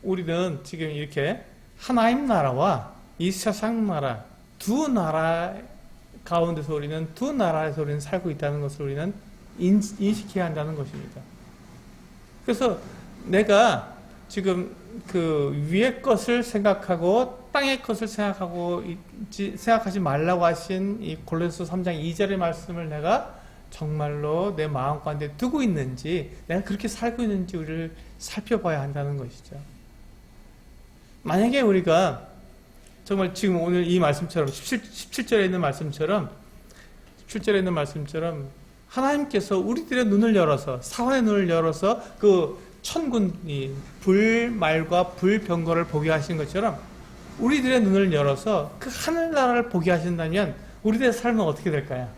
우리는 지금 이렇게 하나님 나라와 이 세상 나라, 두 나라 가운데서 우리는 두 나라에서 우리는 살고 있다는 것을 우리는 인식해야 한다는 것입니다. 그래서 내가 지금 그 위의 것을 생각하고 땅의 것을 생각하지 말라고 하신 이 골로새서 3장 2절의 말씀을 내가 정말로 내 마음 가운데 두고 있는지, 내가 그렇게 살고 있는지 우리를 살펴봐야 한다는 것이죠. 만약에 우리가 정말 지금 오늘 이 말씀처럼 17절에 있는 말씀처럼 하나님께서 우리들의 눈을 열어서, 사원의 눈을 열어서 그 천군이 불말과 불병거를 보게 하신 것처럼 우리들의 눈을 열어서 그 하늘나라를 보게 하신다면 우리들의 삶은 어떻게 될까요?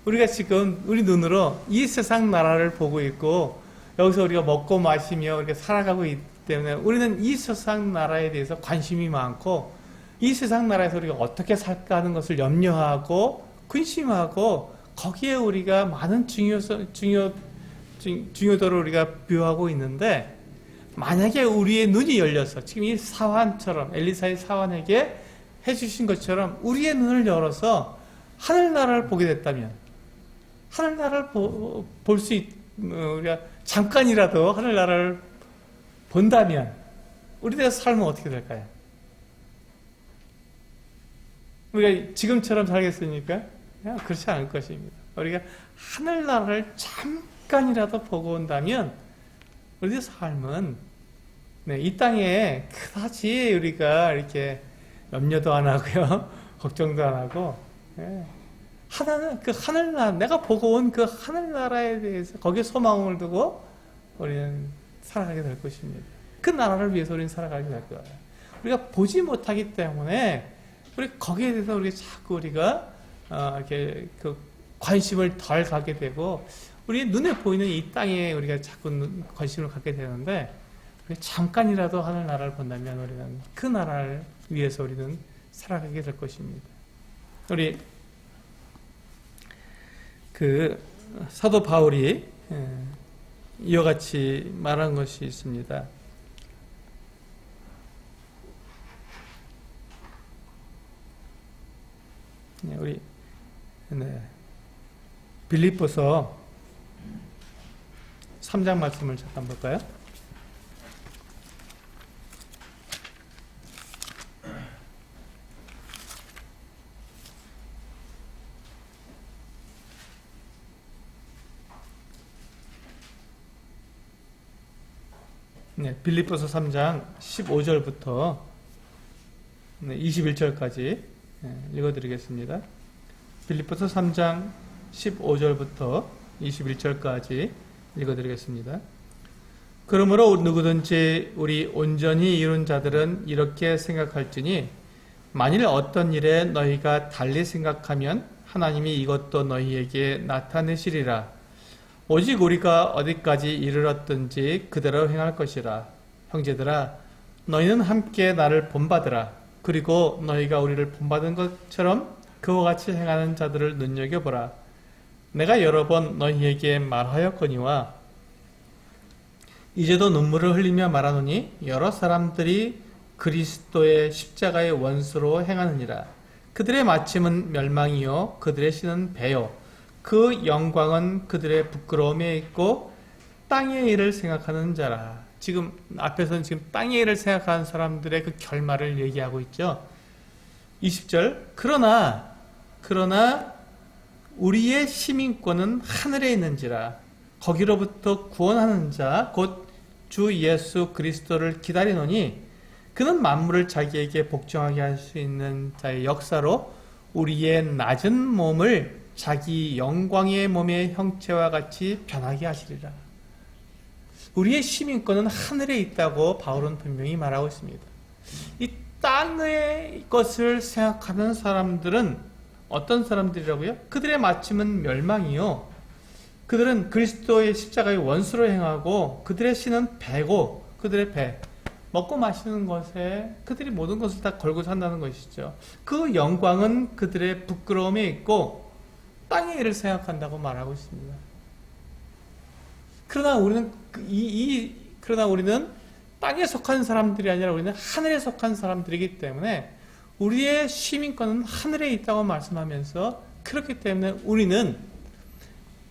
우리가 지금 우리 눈으로 이 세상 나라를 보고 있고 여기서 우리가 먹고 마시며 우리가 살아가고 있기 때문에 우리는 이 세상 나라에 대해서 관심이 많고 이 세상 나라에서 우리가 어떻게 살까 하는 것을 염려하고 근심하고 거기에 우리가 많은 중요도를 우리가 비유하고 있는데, 만약에 우리의 눈이 열려서 지금 이 사환처럼 엘리사의 사환에게 해주신 것처럼 우리의 눈을 열어서 하늘나라를 보게 됐다면, 하늘나라를 볼 수 우리가 잠깐이라도 하늘나라를 본다면 우리들의 삶은 어떻게 될까요? 우리가 지금처럼 살겠습니까? 그렇지 않을 것입니다. 우리가 하늘나라를 잠깐이라도 보고 온다면 우리의 삶은 이 땅에 그다지 우리가 이렇게 염려도 안 하고요, 걱정도 안 하고, 하나는 그 하늘나라, 내가 보고 온 그 하늘나라에 대해서 거기에 소망을 두고 우리는 살아가게 될 것입니다. 그 나라를 위해서 우리는 살아가게 될 거예요. 우리가 보지 못하기 때문에 우리 거기에 대해서 우리가 자꾸 우리가 이렇게 그 관심을 덜 갖게 되고, 우리 눈에 보이는 이 땅에 우리가 자꾸 관심을 갖게 되는데, 잠깐이라도 하늘나라를 본다면 우리는 그 나라를 위해서 우리는 살아가게 될 것입니다. 우리 그 사도 바울이 이와 같이 말한 것이 있습니다. 우리 빌립보서 3장 말씀을 잠깐 볼까요? 빌립보서 3장 15절부터 21절까지 읽어드리겠습니다. 빌립보서 3장 15절부터 21절까지 읽어드리겠습니다. 그러므로 누구든지 우리 온전히 이룬 자들은 이렇게 생각할지니, 만일 어떤 일에 너희가 달리 생각하면 하나님이 이것도 너희에게 나타내시리라. 오직 우리가 어디까지 이르렀든지 그대로 행할 것이라. 형제들아, 너희는 함께 나를 본받으라. 그리고 너희가 우리를 본받은 것처럼 그와 같이 행하는 자들을 눈여겨보라. 내가 여러 번 너희에게 말하였거니와 이제도 눈물을 흘리며 말하노니, 여러 사람들이 그리스도의 십자가의 원수로 행하느니라. 그들의 마침은 멸망이요 그들의 신은 배요 그 영광은 그들의 부끄러움에 있고 땅의 일을 생각하는 자라. 지금 앞에서는 지금 땅의 일을 생각하는 사람들의 그 결말을 얘기하고 있죠. 20절, 그러나 우리의 시민권은 하늘에 있는지라. 거기로부터 구원하는 자 곧 주 예수 그리스도를 기다리노니, 그는 만물을 자기에게 복종하게 할 수 있는 자의 역사로 우리의 낮은 몸을 자기 영광의 몸의 형체와 같이 변하게 하시리라. 우리의 시민권은 하늘에 있다고 바울은 분명히 말하고 있습니다. 이 땅의 것을 생각하는 사람들은 어떤 사람들이라고요? 그들의 마침은 멸망이요 그들은 그리스도의 십자가의 원수로 행하고, 그들의 신은 배고, 그들의 배, 먹고 마시는 것에 그들이 모든 것을 다 걸고 산다는 것이죠. 그 영광은 그들의 부끄러움에 있고 땅의 일을 생각한다고 말하고 있습니다. 그러나 우리는 땅에 속한 사람들이 아니라 우리는 하늘에 속한 사람들이기 때문에 우리의 시민권은 하늘에 있다고 말씀하면서, 그렇기 때문에 우리는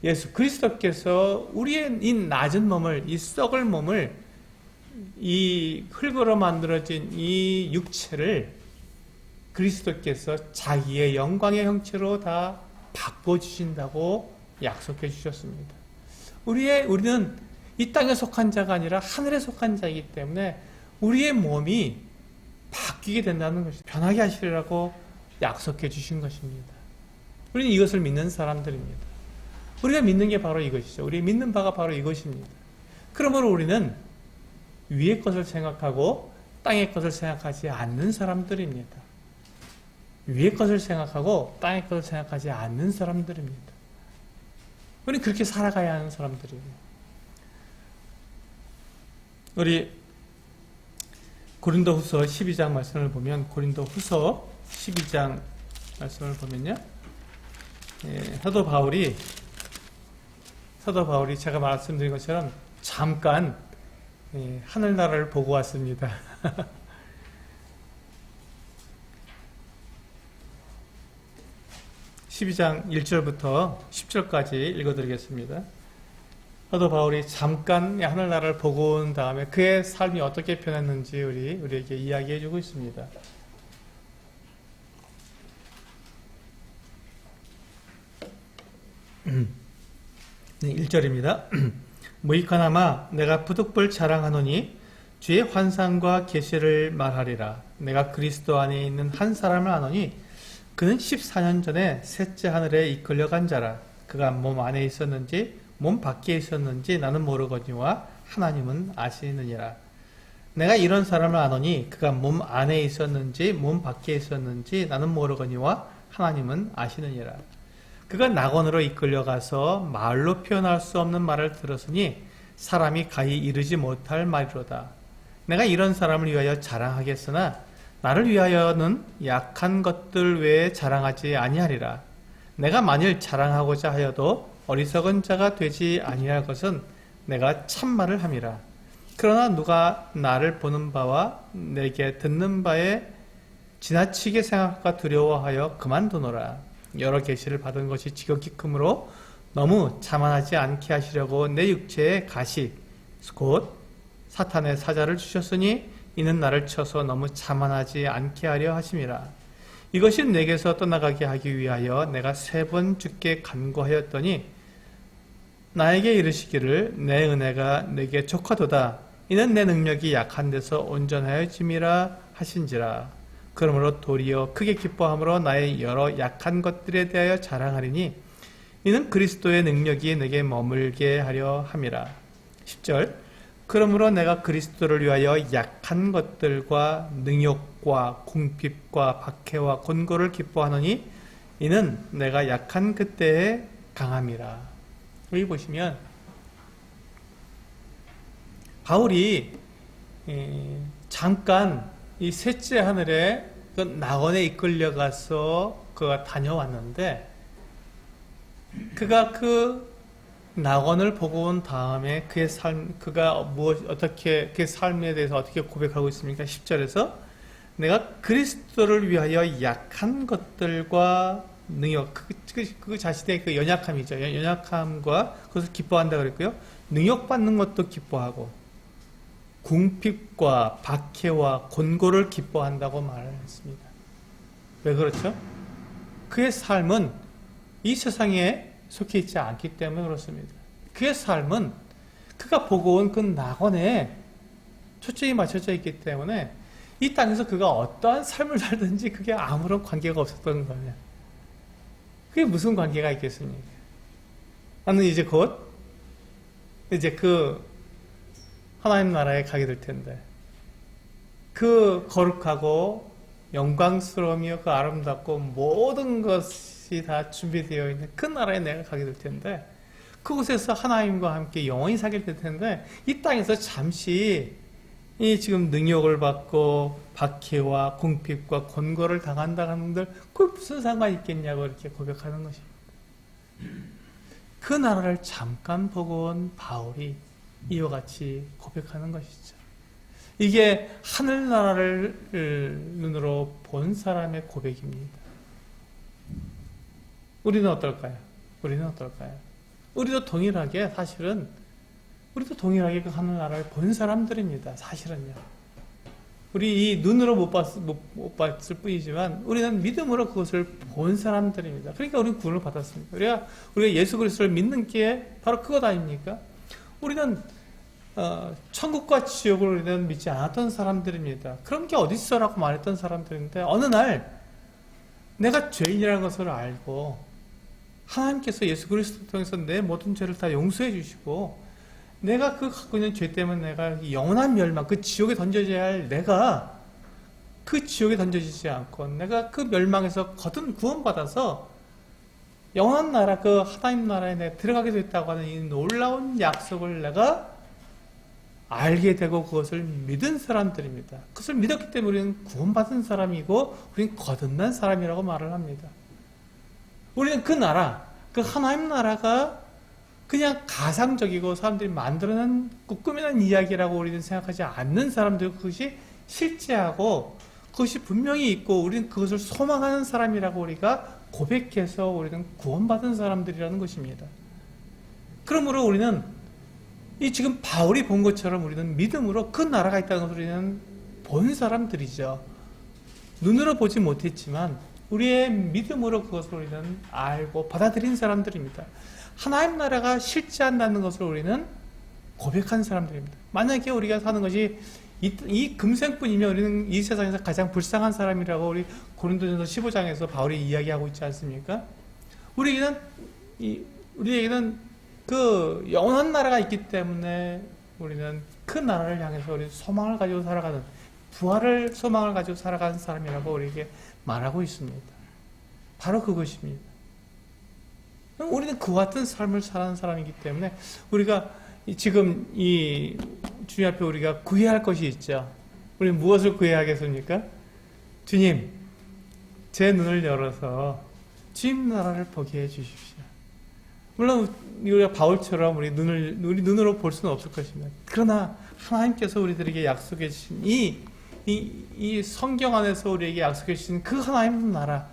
예수 그리스도께서 우리의 이 낮은 몸을, 이 썩을 몸을, 이 흙으로 만들어진 이 육체를 그리스도께서 자기의 영광의 형체로 다 바꿔주신다고 약속해 주셨습니다. 우리는 이 땅에 속한 자가 아니라 하늘에 속한 자이기 때문에 우리의 몸이 바뀌게 된다는 것이, 변하게 하시리라고 약속해 주신 것입니다. 우리는 이것을 믿는 사람들입니다. 우리가 믿는 게 바로 이것이죠. 우리 믿는 바가 바로 이것입니다. 그러므로 우리는 위의 것을 생각하고 땅의 것을 생각하지 않는 사람들입니다. 위의 것을 생각하고 땅의 것을 생각하지 않는 사람들입니다. 우리는 그렇게 살아가야 하는 사람들이에요. 우리 고린도후서 12장 말씀을 보면, 고린도후서 12장 말씀을 보면요, 사도 바울이 제가 말씀드린 것처럼 잠깐 하늘나라를 보고 왔습니다. 12장 1절부터 10절까지 읽어드리겠습니다. 사도 바울이 잠깐 하늘나라를 보고 온 다음에 그의 삶이 어떻게 변했는지 우리에게 이야기해주고 있습니다. 네, 1절입니다. 무익하나마 내가 부득불 자랑하노니 주의 환상과 계시를 말하리라. 내가 그리스도 안에 있는 한 사람을 아노니 그는 14년 전에 셋째 하늘에 이끌려간 자라. 그가 몸 안에 있었는지 몸 밖에 있었는지 나는 모르거니와 하나님은 아시느니라. 내가 이런 사람을 아노니 그가 몸 안에 있었는지 몸 밖에 있었는지 나는 모르거니와 하나님은 아시느니라. 그가 낙원으로 이끌려가서 말로 표현할 수 없는 말을 들었으니 사람이 가히 이르지 못할 말이로다. 내가 이런 사람을 위하여 자랑하겠으나 나를 위하여는 약한 것들 외에 자랑하지 아니하리라. 내가 만일 자랑하고자 하여도 어리석은 자가 되지 아니할 것은 내가 참말을 함이라. 그러나 누가 나를 보는 바와 내게 듣는 바에 지나치게 생각과 두려워하여 그만두노라. 여러 계시를 받은 것이 지극히 크므로 너무 자만하지 않게 하시려고 내 육체에 가시 곧 사탄의 사자를 주셨으니 이는 나를 쳐서 너무 자만하지 않게 하려 하심이라. 이것이 내게서 떠나가게 하기 위하여 내가 3번 주께 간구하였더니 나에게 이르시기를 내 은혜가 내게 족하도다. 이는 내 능력이 약한 데서 온전하여짐이라 하신지라. 그러므로 도리어 크게 기뻐함으로 나의 여러 약한 것들에 대하여 자랑하리니 이는 그리스도의 능력이 내게 머물게 하려 함이라. 10절 그러므로 내가 그리스도를 위하여 약한 것들과 능욕과 궁핍과 박해와 곤고를 기뻐하노니 이는 내가 약한 그때에 강함이라. 여기 보시면 바울이 잠깐 이 셋째 하늘에 그 낙원에 이끌려가서 그가 다녀왔는데 그가 그 낙원을 보고 온 다음에 그의 삶, 그가 어떻게, 그의 삶에 대해서 어떻게 고백하고 있습니까? 10절에서 내가 그리스도를 위하여 약한 것들과 능력, 그 자신의 그 연약함이죠. 연약함과 그것을 기뻐한다 그랬고요. 능력받는 것도 기뻐하고, 궁핍과 박해와 곤고를 기뻐한다고 말을 했습니다. 왜 그렇죠? 그의 삶은 이 세상에 속해 있지 않기 때문에 그렇습니다. 그의 삶은 그가 보고 온 그 낙원에 초점이 맞춰져 있기 때문에 이 땅에서 그가 어떠한 삶을 살든지 그게 아무런 관계가 없었던 거예요. 그게 무슨 관계가 있겠습니까? 나는 이제 곧 그 하나님 나라에 가게 될 텐데 그 거룩하고 영광스러우며 그 아름답고 모든 것이 다 준비되어 있는 그 나라에 내가 가게 될 텐데 그곳에서 하나님과 함께 영원히 살게 될 텐데 이 땅에서 잠시 이 지금 능욕을 받고 박해와 궁핍과 곤고를 당한다 하는들 그 무슨 상관이 있겠냐고 이렇게 고백하는 것입니다. 그 나라를 잠깐 보고 온 바울이 이와 같이 고백하는 것이죠. 이게 하늘나라를 눈으로 본 사람의 고백입니다. 우리는 어떨까요? 우리도 동일하게 그 하늘나라를 본 사람들입니다. 사실은요. 우리 이 눈으로 못 봤을 뿐이지만 우리는 믿음으로 그것을 본 사람들입니다. 그러니까 우리는 구원을 받았습니다. 우리가 예수 그리스도를 믿는 게 바로 그것 아닙니까? 우리는 천국과 지옥을 우리는 믿지 않았던 사람들입니다. 그런 게 어디 있어라고 말했던 사람들인데 어느 날 내가 죄인이라는 것을 알고 하나님께서 예수 그리스도 통해서 내 모든 죄를 다 용서해 주시고 내가 그 갖고 있는 죄 때문에 내가 영원한 멸망, 그 지옥에 던져져야 할 내가 그 지옥에 던져지지 않고 내가 그 멸망에서 거듭 구원받아서 영원한 나라, 그 하나님 나라에 내가 들어가게 됐다고 하는 이 놀라운 약속을 내가 알게 되고 그것을 믿은 사람들입니다. 그것을 믿었기 때문에 우리는 구원받은 사람이고 우리는 거듭난 사람이라고 말을 합니다. 우리는 그 나라, 그 하나님 나라가 그냥 가상적이고 사람들이 만들어낸 꾸꾸미는 이야기라고 우리는 생각하지 않는 사람들, 그것이 실제하고 그것이 분명히 있고 우리는 그것을 소망하는 사람이라고 우리가 고백해서 우리는 구원받은 사람들이라는 것입니다. 그러므로 우리는 이 지금 바울이 본 것처럼 우리는 믿음으로 그 나라가 있다는 것을 우리는 본 사람들이죠. 눈으로 보지 못했지만 우리의 믿음으로 그것을 우리는 알고 받아들인 사람들입니다. 하나님 나라가 실제한다는 것을 우리는 고백한 사람들입니다. 만약에 우리가 사는 것이 이 금생뿐이면 우리는 이 세상에서 가장 불쌍한 사람이라고 우리 고린도전서 15장에서 바울이 이야기하고 있지 않습니까? 우리에게는 그 영원한 나라가 있기 때문에 우리는 그 나라를 향해서 우리 소망을 가지고 살아가는, 부활을 소망을 가지고 살아가는 사람이라고 우리에게 말하고 있습니다. 바로 그것입니다. 우리는 그와 같은 삶을 사는 사람이기 때문에 우리가 지금 이 주님 앞에 우리가 구해야 할 것이 있죠. 우리는 무엇을 구해야 하겠습니까? 주님, 제 눈을 열어서 주님 나라를 보게 해 주십시오. 물론 우리가 바울처럼 우리 눈으로 볼 수는 없을 것입니다. 그러나 하나님께서 우리들에게 약속해 주신 이 성경 안에서 우리에게 약속해 주신 그 하나님 나라,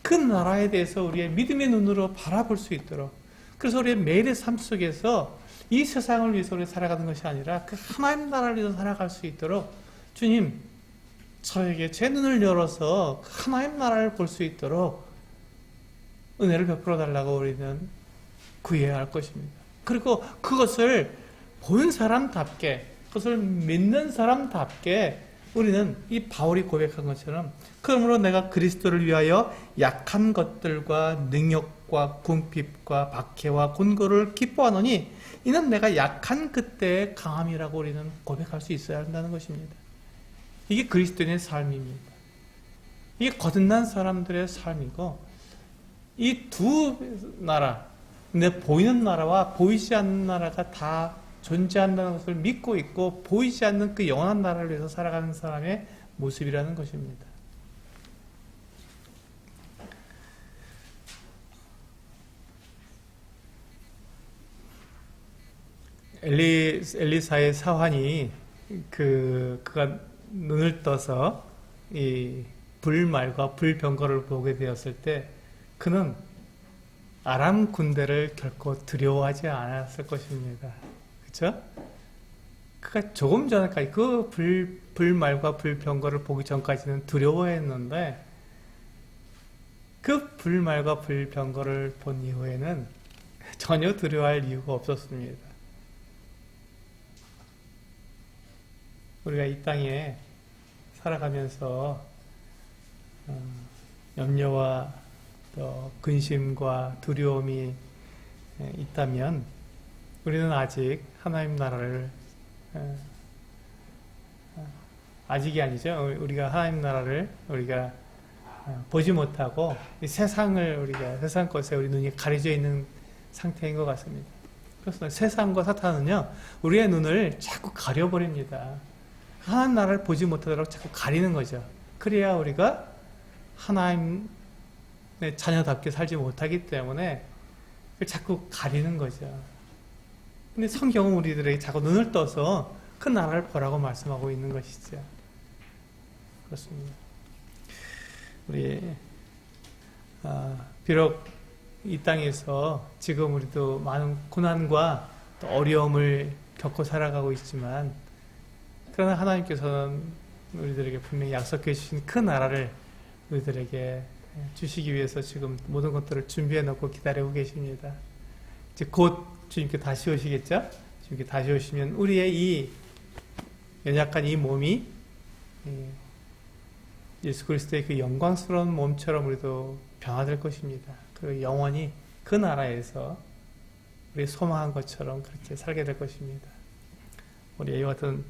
그 나라에 대해서 우리의 믿음의 눈으로 바라볼 수 있도록, 그래서 우리의 매일의 삶 속에서 이 세상을 위해서 우리 살아가는 것이 아니라 그 하나님 나라를 위해서 살아갈 수 있도록 주님, 저에게 제 눈을 열어서 하나님 나라를 볼 수 있도록 은혜를 베풀어 달라고 우리는 구해야 할 것입니다. 그리고 그것을 본 사람답게, 그것을 믿는 사람답게 우리는 이 바울이 고백한 것처럼, 그러므로 내가 그리스도를 위하여 약한 것들과 능욕과 궁핍과 박해와 곤고를 기뻐하노니 이는 내가 약한 그때의 강함이라고 우리는 고백할 수 있어야 한다는 것입니다. 이게 그리스도인의 삶입니다. 이게 거듭난 사람들의 삶이고, 이 두 나라, 내 보이는 나라와 보이지 않는 나라가 다 존재한다는 것을 믿고 있고, 보이지 않는 그 영원한 나라를 위해서 살아가는 사람의 모습이라는 것입니다. 엘리사의 사환이 그가 눈을 떠서 이 불말과 불병거를 보게 되었을 때 그는 아람 군대를 결코 두려워하지 않았을 것입니다. 그렇죠? 그가 조금 전까지 그 불말과 불병거를 보기 전까지는 두려워했는데 그 불말과 불병거를 본 이후에는 전혀 두려워할 이유가 없었습니다. 우리가 이 땅에 살아가면서 염려와 또 근심과 두려움이 있다면 우리는 아직 하나님 나라를 아직이 아니죠. 우리가 하나님 나라를 우리가 보지 못하고 이 세상을 우리가 세상 것에 우리 눈이 가려져 있는 상태인 것 같습니다. 그래서 세상과 사탄은요 우리의 눈을 자꾸 가려버립니다. 하나님 나라를 보지 못하도록 자꾸 가리는 거죠. 그래야 우리가 하나님의 자녀답게 살지 못하기 때문에 자꾸 가리는 거죠. 근데 성경은 우리들에게 자꾸 눈을 떠서 그 나라를 보라고 말씀하고 있는 것이죠. 그렇습니다. 우리 비록 이 땅에서 지금 우리도 많은 고난과 또 어려움을 겪고 살아가고 있지만, 그러나 하나님께서는 우리들에게 분명히 약속해 주신 그 나라를 우리들에게 주시기 위해서 지금 모든 것들을 준비해 놓고 기다리고 계십니다. 이제 곧 주님께 다시 오시겠죠? 주님께 다시 오시면 우리의 이 연약한 이 몸이 예수 그리스도의 그 영광스러운 몸처럼 우리도 변화될 것입니다. 그 영원히 그 나라에서 우리 소망한 것처럼 그렇게 살게 될 것입니다. 우리 이와 같은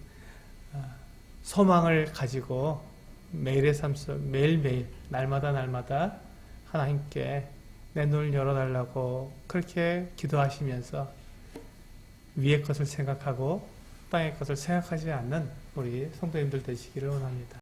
소망을 가지고 매일의 삶 속 매일매일 날마다 하나님께 내 눈을 열어달라고 그렇게 기도하시면서 위의 것을 생각하고 땅의 것을 생각하지 않는 우리 성도님들 되시기를 원합니다.